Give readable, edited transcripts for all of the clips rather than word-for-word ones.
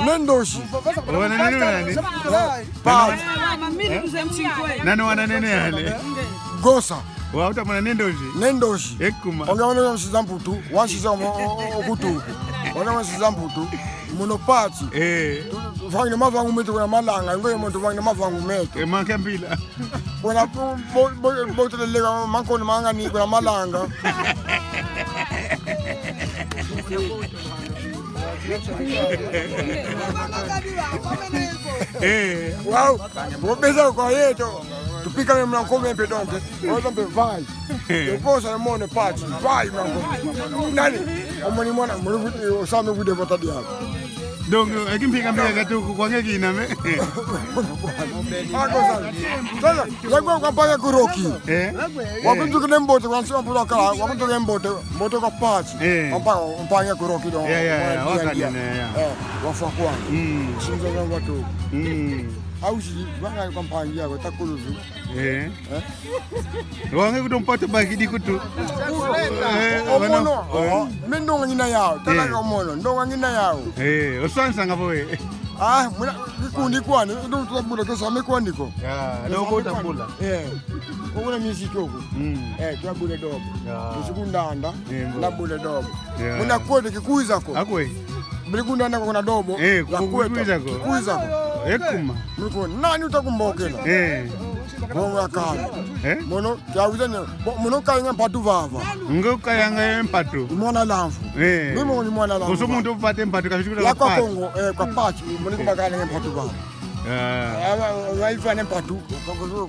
nendoshi wana nini pachi nani wana nini yale gosa wauta mwana nendoshi ekuma ongawana msiza mputu washiza okutuku wana msiza mputu muno pachi vangi mavangu meto kuna malanga ngoye muntu vangi mavangu meto mankambila kuna botelega mankoni mangani kuna malanga wow bobeza kwa yeto tupika mimi mnankome pedonke wote mbe vai yokosa na mone pachi vai mnankome nani omoni mwana muluvuti osame gude botadi hapo donc akimpika mbele katuku kwa ngeki na me ako sana yagwa kwa panga kuroki wakuntu kene mbote kwa sima pula kala wakuntu kene mbote kwa pachi mpanga kuroki do wakani wafa kwa sinzo ngwa watu aushi banga kwa mpangi yako takuluzu wange kutompata bakidi kutu omono mendonga nyina yao tala omono ndonga nyina yao osansa ngapoe muna kikundi kwani ndo tutambula kesa mekwandiko ndo ko tambula kuna miziki huko twabule dobo usikundanda ndabule dobo muna kode kikuiza ko akwe bilikundanda kuna dobo kukuiza ko kikuiza ko ekuma niko nani utakumbokela bonga kana mono kyawuzane mono kayanga mpatu vava ngokayanga mpatu mwana lamfu mimi ni mwana lamfu usomuntu upate mpatu kashikula kwa Kongo kwa pachi mono kubakana mpatu vava waifane mpatu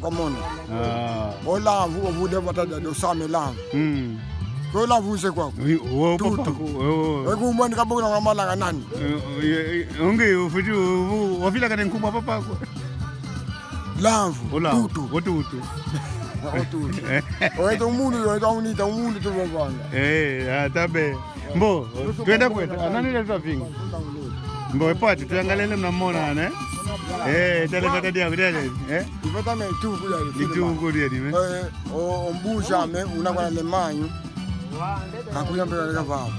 kwa mono olamfu obude batada do same lamfu ko lamfu use kwako wo papa ko mwani kabona ngamalanga nani unge ufuti wafila kana nkubwa papa ko lamfu tutu wotutu oito umuntu yoita unita umuntu tubanga atabe mbo twenda kwenda anani le trafinga mbo epati tuangalele mnamona ne tele tata dia videle ivota me tu kula ni tu kulia ni me ombusha me unakwana le manyu kakuya mbele ka baba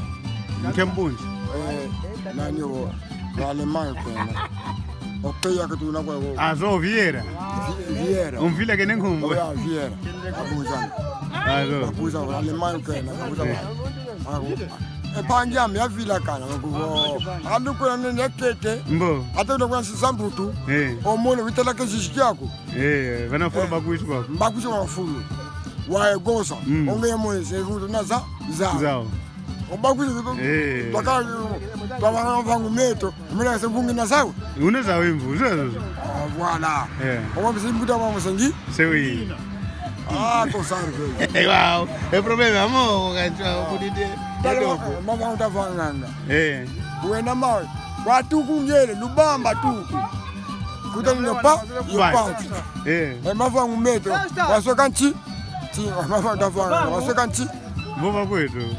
nkembunji nani wo wale manyu kwenda opeya que tu na kwa azo viera umvile kene ngumbo viera abuza abuza wale manyu kwenda abuza panja me avila kana ngo aluko nene kete mbo atendo kwa sambutu omono vitala ke jishikako bana fulu bakuishi kwako bakuishi kwa fulu wa gosa onge moise vuto naza zao obakuishi baka baba vangu meto mimi sevungi na sawa una sawa imvu voilà oba bisimbuta wangu sengi sewi ko sarve wow e problema mo kancha kudide mama utavanganga uenda mawe watuku ngele lubamba tuku kutanino pa yopati mavangu meto wasokanchi mama utavanganga wasokanchi bova kwetu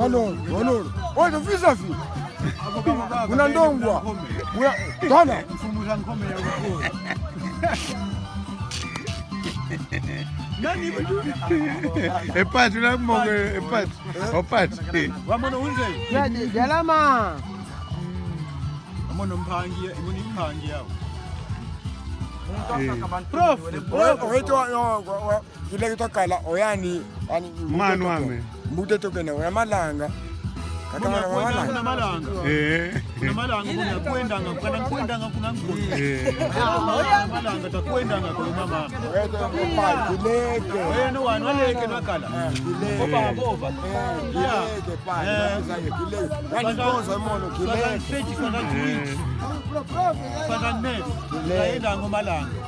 ono oto fisafi una ndongwa tana mfumuza ngome ya ukoo nani bidu epati la mongo epati opati wamono unze jalama wamono mpangia ibuni mpangia yao prof oito ile kitokala oyani ani manu ame mbude tokena ona malanga kuna malanga kuna malanga kuna kwendanga kuna ngoni malanga takwendanga kwa mama kileke no wanu aleke nakala baba baba kileke pale kileke yani bonza mono kileke fana 8 fana 9 kaenda ngomalanga